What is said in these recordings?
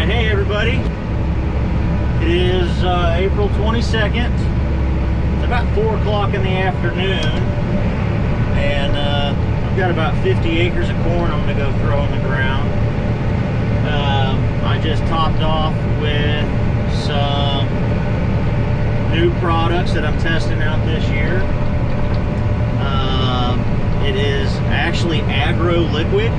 Hey everybody, it is April 22nd. It's about 4 o'clock in the afternoon, and I've got about 50 acres of corn I'm going to go throw in the ground. I just topped off with some new products that I'm testing out this year. It is actually Agro Liquid.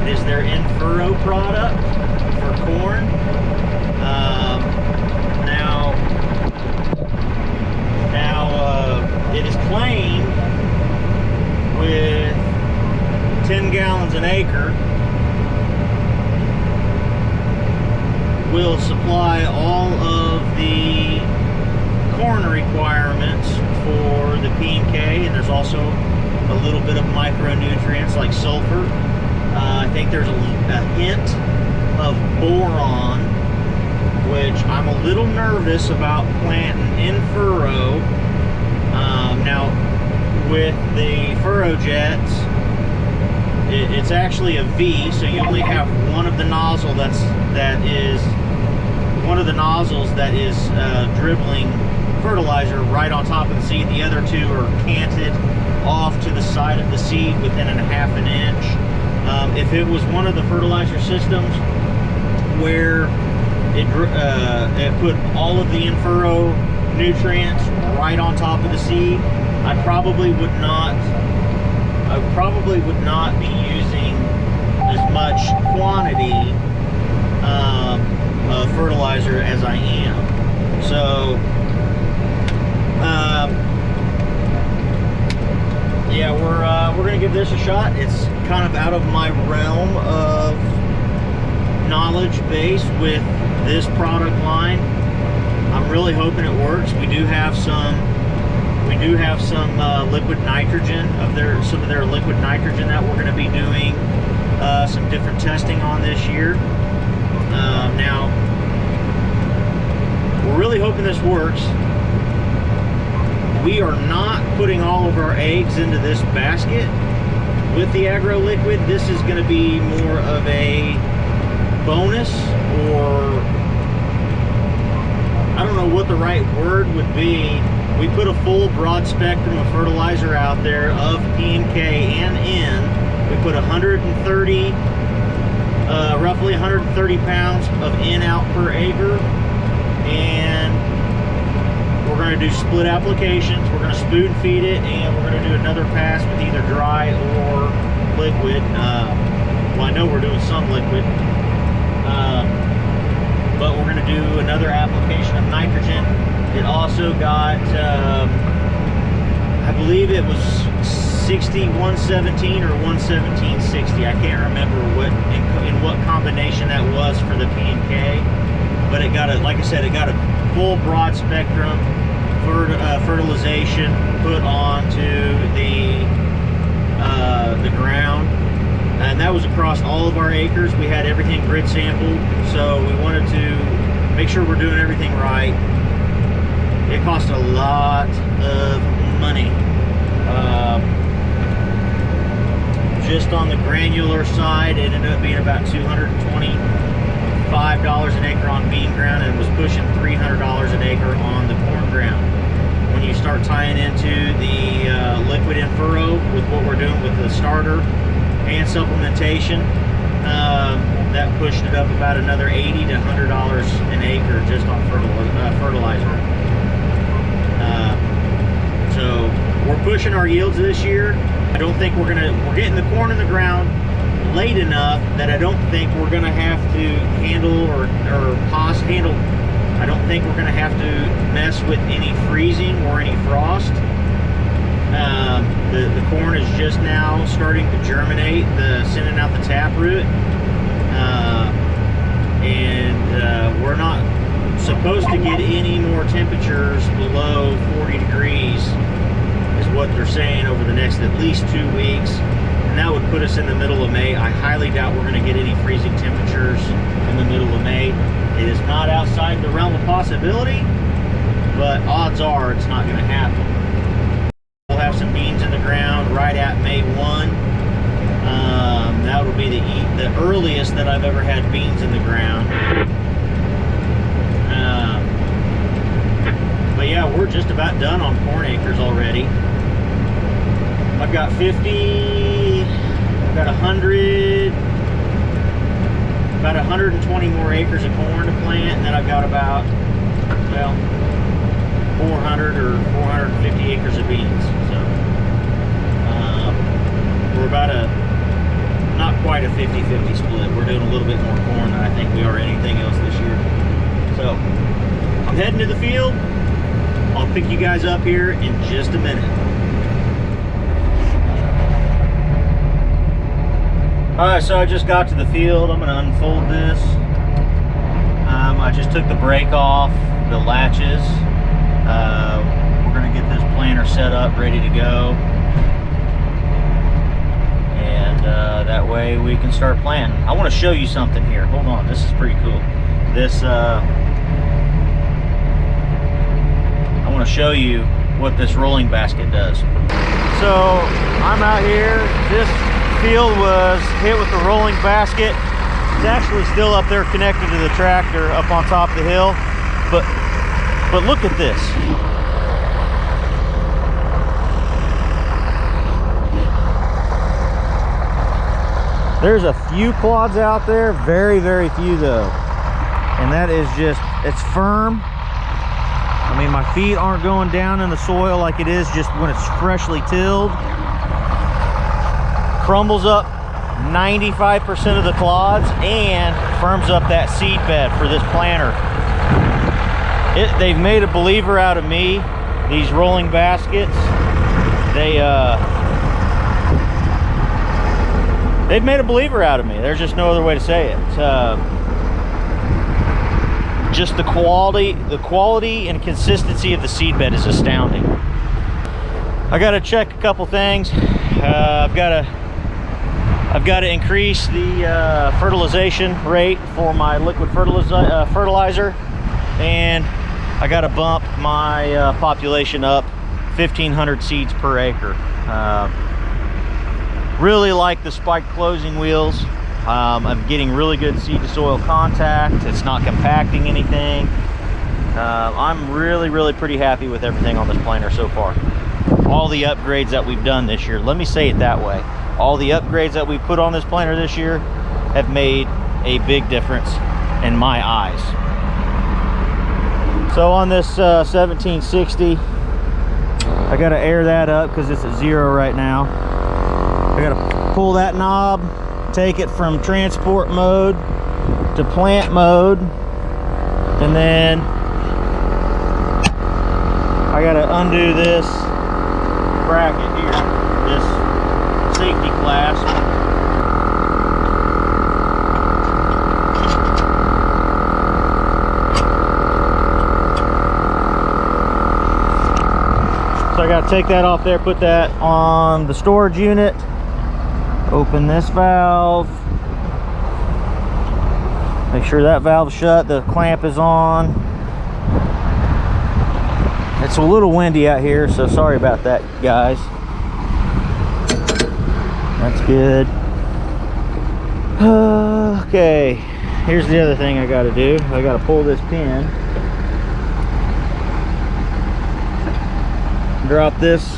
It is their in-furrow product for corn. Now it is claimed with 10 gallons an acre will supply all of the corn requirements for the P&K, and there's also a little bit of micronutrients like sulfur. I think there's a hint of boron, which I'm a little nervous about planting in furrow. Now, with the furrow jets, it's actually a V, so you only have one of the nozzles that is dribbling fertilizer right on top of the seed. The other two are canted off to the side of the seed within a half an inch. If it was one of the fertilizer systems where it put all of the in-furrow nutrients right on top of the seed, I probably would not be using as much quantity of fertilizer as I am. So yeah, we're gonna give this a shot. It's kind of out of my realm of knowledge base with this product line. I'm really hoping it works. We do have some liquid nitrogen some of their liquid nitrogen that we're going to be doing some different testing on this year. Now we're really hoping this works. We are not putting all of our eggs into this basket with the Agro Liquid. This is going to be more of a bonus, or I don't know what the right word would be. We put a full broad spectrum of fertilizer out there of P&K and N. We put 130, roughly 130 pounds of in-out per acre, and we're going to do split applications. We're going to spoon feed it, and we're going to do another pass with either dry or liquid. Well, I know we're doing some liquid, but we're going to do another application of nitrogen. It also got, I believe it was 117 or 11760. I can't remember in what combination that was for the P&K, but it got like I said, it got a full broad spectrum fertilization put onto the ground, and that was across all of our acres. We had everything grid sampled, so we wanted to make sure we're doing everything right. It cost a lot of money. Just on the granular side, it ended up being about $225 an acre on bean ground, and it was pushing $300 an acre on the corn ground. When you start tying into the liquid in furrow with what we're doing with the starter and supplementation, that pushed it up about another $80 to $100 an acre just on fertilizer. So we're pushing our yields this year. I don't think we're getting the corn in the ground late enough that I don't think we're gonna have to handle I don't think we're gonna have to mess with any freezing or any frost. The corn is just now starting to germinate, sending out the taproot, and we're not supposed to get any more temperatures below 40 degrees is what they're saying over the next at least 2 weeks, and that would put us in the middle of May. I highly doubt we're going to get any freezing temperatures in the middle of May. It is not outside the realm of possibility, but odds are it's not going to happen. We'll have some beans in the ground right at May 1. that would be the earliest that I've ever had beans in the ground. But yeah, we're just about done on corn acres already. I've got 50, I've got 100, about 120 more acres of corn to plant, and then I've got about, well, 400 or 450 acres of beans. So we're about not quite a 50-50 split. We're doing a little bit more corn than I think we are anything else this year. So I'm heading to the field. I'll pick you guys up here in just a minute. Alright, so I just got to the field. I'm going to unfold this. I just took the brake off the latches. We're going to get this planter set up, ready to go. And that way we can start planting. I want to show you something here. Hold on, this is pretty cool. This, I want to show you what this rolling basket does. So I'm out here. This field was hit with the rolling basket. It's actually still up there connected to the tractor up on top of the hill. But look at this. There's a few clods out there, very, very few though. And that is just, it's firm. I mean, my feet aren't going down in the soil like it is just when it's freshly tilled. Crumbles up 95% of the clods and firms up that seed bed for this planter. They've made a believer out of me, these rolling baskets. They've made a believer out of me. There's just no other way to say it. Just the quality and consistency of the seed bed is astounding. I got to check a couple things. I've got to increase the fertilization rate for my liquid fertilizer, and I got to bump my population up 1,500 seeds per acre. Really like the spiked closing wheels. I'm getting really good seed to soil contact. It's not compacting anything. I'm really pretty happy with everything on this planter so far. All the upgrades that we've done this year, let me say it that way. All the upgrades that we put on this planter this year have made a big difference in my eyes. So on this 1760, I got to air that up because it's at 0 right now. I got to pull that knob, take it from transport mode to plant mode, and then I got to undo this bracket here, this safety clasp. So I got to take that off there, put that on the storage unit, open this valve, make sure that valve's shut, the clamp is on. It's a little windy out here, so sorry about that, guys. That's good. Okay, here's the other thing I got to do. I got to pull this pin, drop this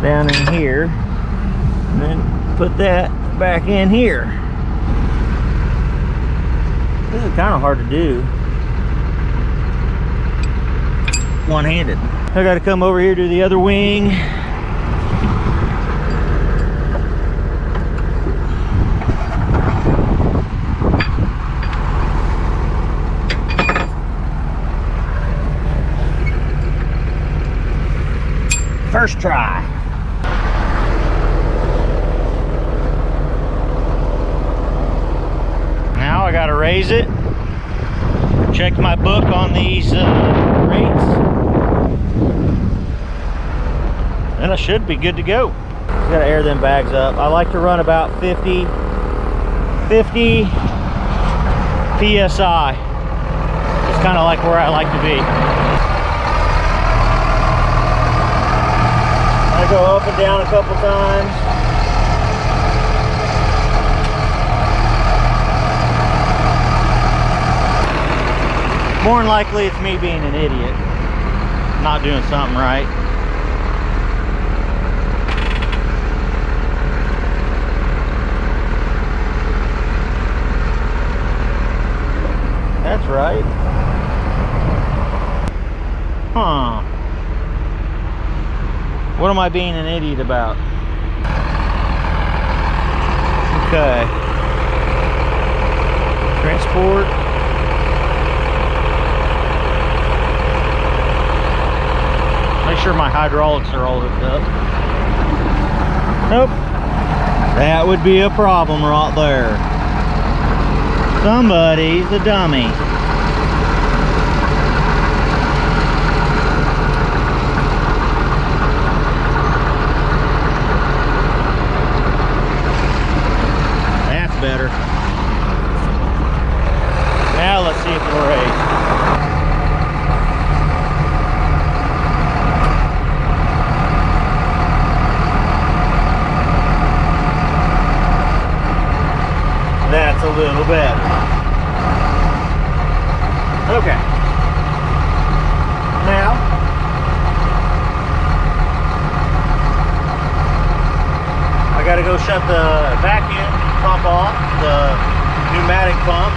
down in here, and then put that back in here. This is kind of hard to do one-handed. I got to come over here to the other wing. First try. Now I got to raise it. Check my book on these rates, and I should be good to go. Got to air them bags up. I like to run about 50 psi. It's kind of like where I like to be. I go up and down a couple times. More than likely it's me being an idiot, not doing something right. That's right. Huh. What am I being an idiot about? Okay. Transport. Make sure my hydraulics are all hooked up. Nope. That would be a problem right there. Somebody's a dummy. That's better. Now let's see if it'll race. That's a little better. Okay. Now, I gotta go shut the vacuum pump off, the pneumatic pump.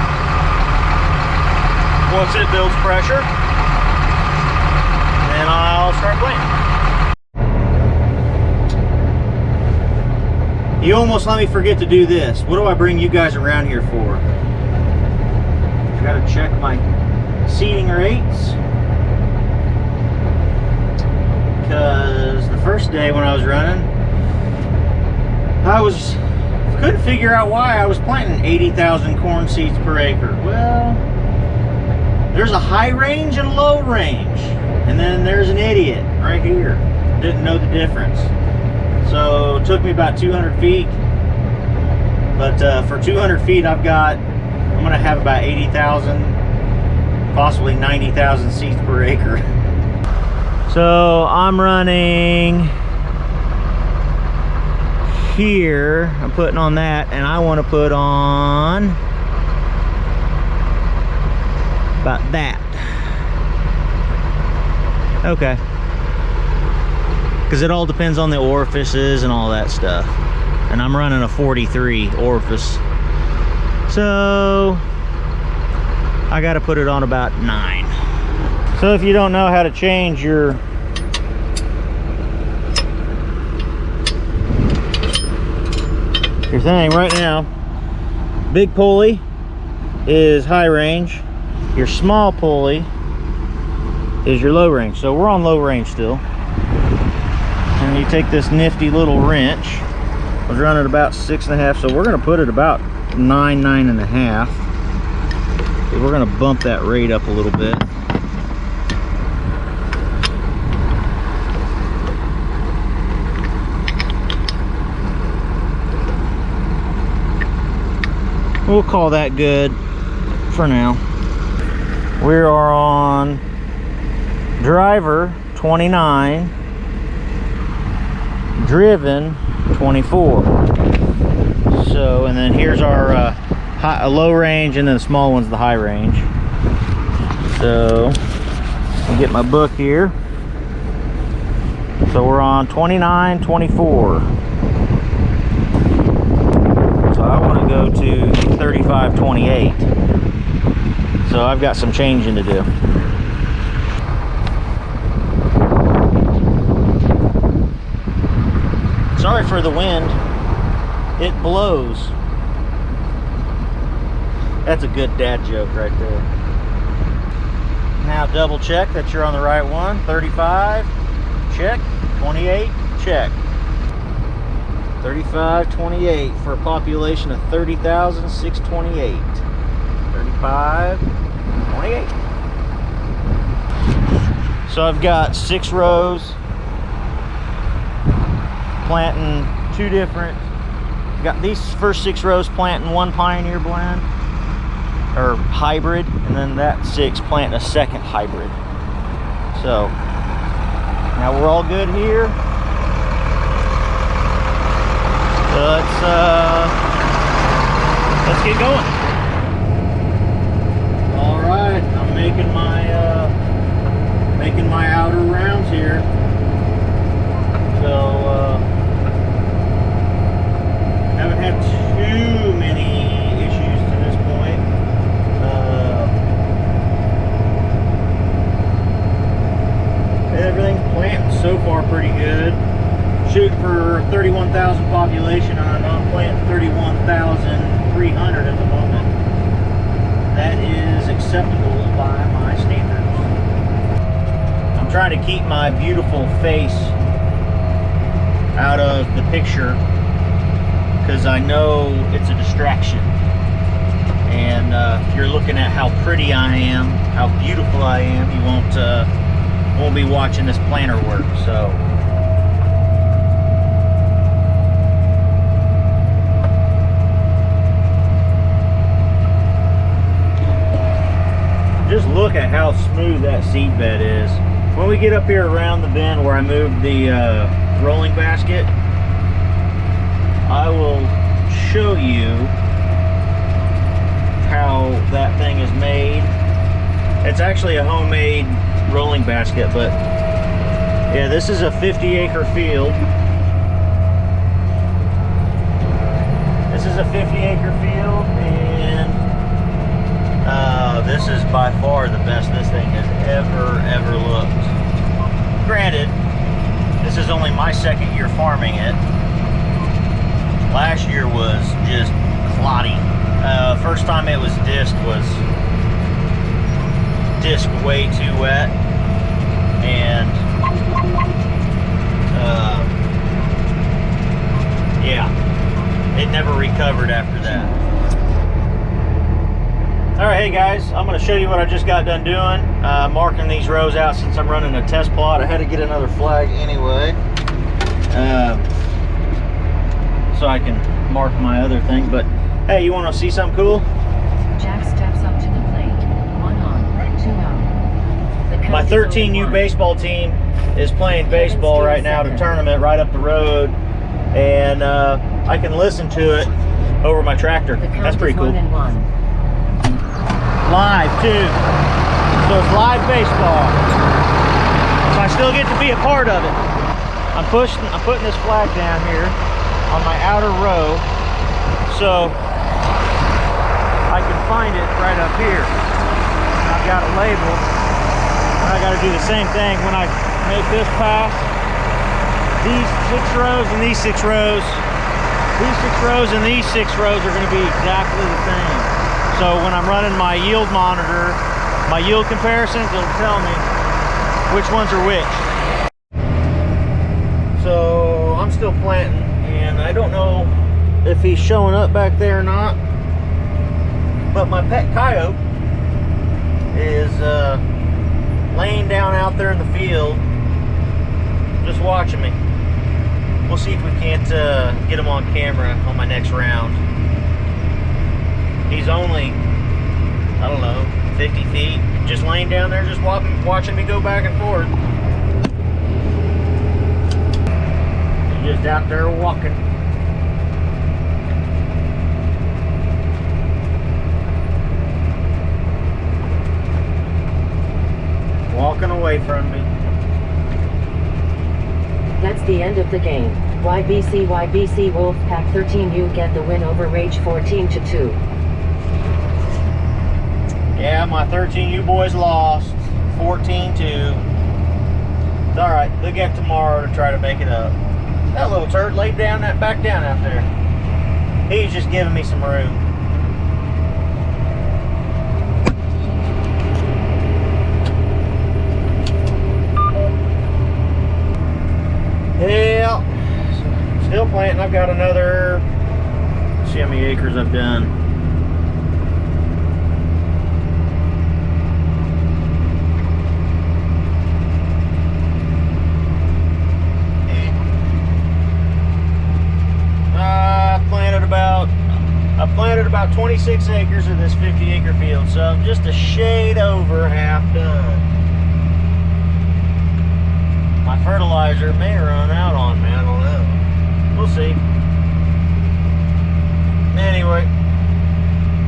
Once it builds pressure, then I'll start playing. You almost let me forget to do this. What do I bring you guys around here for? I gotta check my seating rates. Because the first day when I was running, I couldn't figure out why I was planting 80,000 corn seeds per acre. Well, there's a high range and low range. And then there's an idiot right here. Didn't know the difference. So it took me about 200 feet, but for 200 feet I'm gonna have about 80,000, possibly 90,000 seeds per acre. So I'm running here, I'm putting on that, and I want to put on about that. Okay. Because it all depends on the orifices and all that stuff. And I'm running a 43 orifice. So I got to put it on about 9. So if you don't know how to change your thing right now, big pulley is high range, your small pulley is your low range. So we're on low range still. And you take this nifty little wrench. I was running about 6.5, so we're going to put it about 9.5. We're going to bump that rate up a little bit. We'll call that good for now. We are on driver 29. Driven 24. So, and then here's our low range, and then the small one's the high range. So I'll get my book here. So we're on 29, 24. So I want to go to 35, 28. So I've got some changing to do. Sorry for the wind. It blows. That's a good dad joke right there. Now double check that you're on the right one. 35, check. 28, check. 35, 28 for a population of 30,628. 35, 28. So I've got 6 rows. Planting 2 different, got these first 6 rows planting 1 Pioneer blend or hybrid, and then that 6 planting a second hybrid. So now we're all good here. So let's get going. All right, I'm making my outer rounds here. So haven't had too many issues to this point. Everything's planting so far pretty good. Shooting for 31,000 population, and I'm planting 31,300 at the moment. That is acceptable by my standards. I'm trying to keep my beautiful face out of the picture because I know it's a distraction. And if you're looking at how pretty I am, how beautiful I am, you won't be watching this planter work. So just look at how smooth that seed bed is. When we get up here around the bend where I moved the rolling basket, I will show you how that thing is made. It's actually a homemade rolling basket, but yeah, this is a 50-acre field. This is a 50-acre field, and this is by far the best this thing has ever looked. Granted, this is only my second year farming it. Last year was just cloddy. First time it was disc way too wet, and yeah, it never recovered after that. Alright, hey guys, I'm going to show you what I just got done doing. Marking these rows out since I'm running a test plot. I had to get another flag anyway, so I can mark my other thing. But hey, you want to see something cool? Jack steps up to the plate. 1 on, 2 out. My 13U baseball team is playing baseball right now at a tournament right up the road, and I can listen to it over my tractor. That's pretty cool. 1 and 1. Live too, so it's live baseball. So I still get to be a part of it. I'm putting this flag down here on my outer row, so I can find it right up here. And I've got it labeled. And I got to do the same thing when I make this pass. These 6 rows and these 6 rows. These 6 rows and these 6 rows are going to be exactly the same. So when I'm running my yield monitor, my yield comparisons, it'll tell me which ones are which. So I'm still planting, and I don't know if he's showing up back there or not, but my pet coyote is laying down out there in the field just watching me. We'll see if we can't get him on camera on my next round. He's only, I don't know, 50 feet, just laying down there, just watching me go back and forth. He's just out there walking. Walking away from me. That's the end of the game. YBC Wolfpack 13U get the win over Rage 14-2. Yeah, my 13U boys lost 14-2. It's alright, they'll get tomorrow to try to make it up. That little turd laid down back down out there. He's just giving me some room. Yeah, still planting. I've got another, let's see how many acres I've done. I planted about 26 acres of this 50-acre field, so I'm just a shade over half done. My fertilizer may run out on me, I don't know. We'll see. Anyway,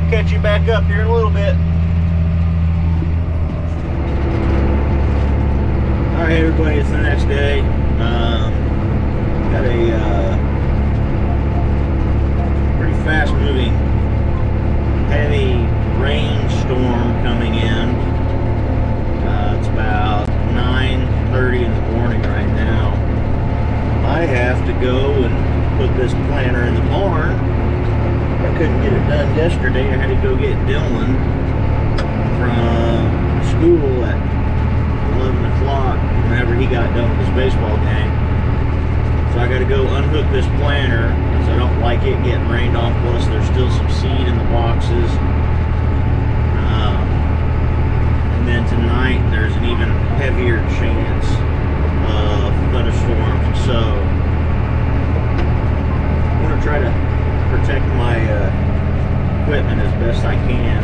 catch you back up here in a little bit. Alright everybody, it's the next day. Got a pretty fast moving heavy rainstorm coming in. It's about 9:30 in the morning right now. I have to go and put this planter in the barn. I couldn't get it done yesterday. I had to go get Dylan from school at 11 o'clock whenever he got done with his baseball game. So I got to go unhook this planter because I don't like it getting rained on. Plus there's still some seed in the boxes. And then tonight there's an even heavier chance of thunderstorms. So I'm going to try to protect my equipment as best I can.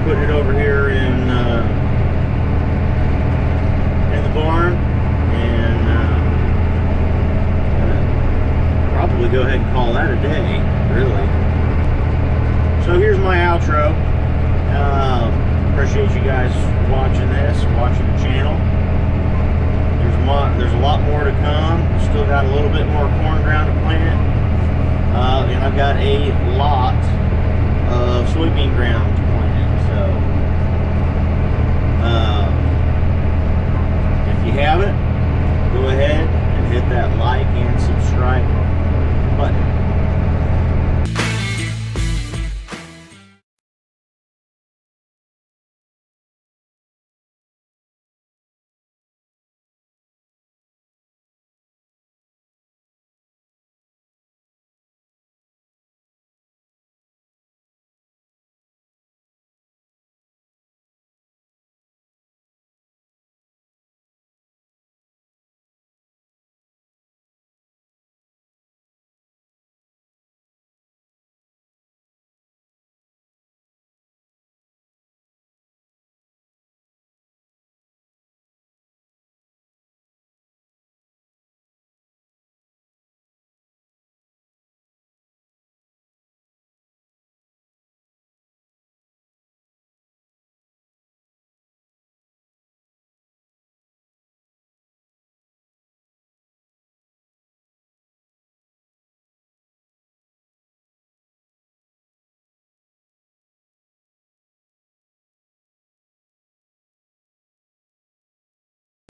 Put it over here in the barn, and probably go ahead and call that a day, really. So here's my outro. Appreciate you guys watching this, watching the channel. There's a lot more to come. Still got a little bit more corn ground to plant, and I've got a lot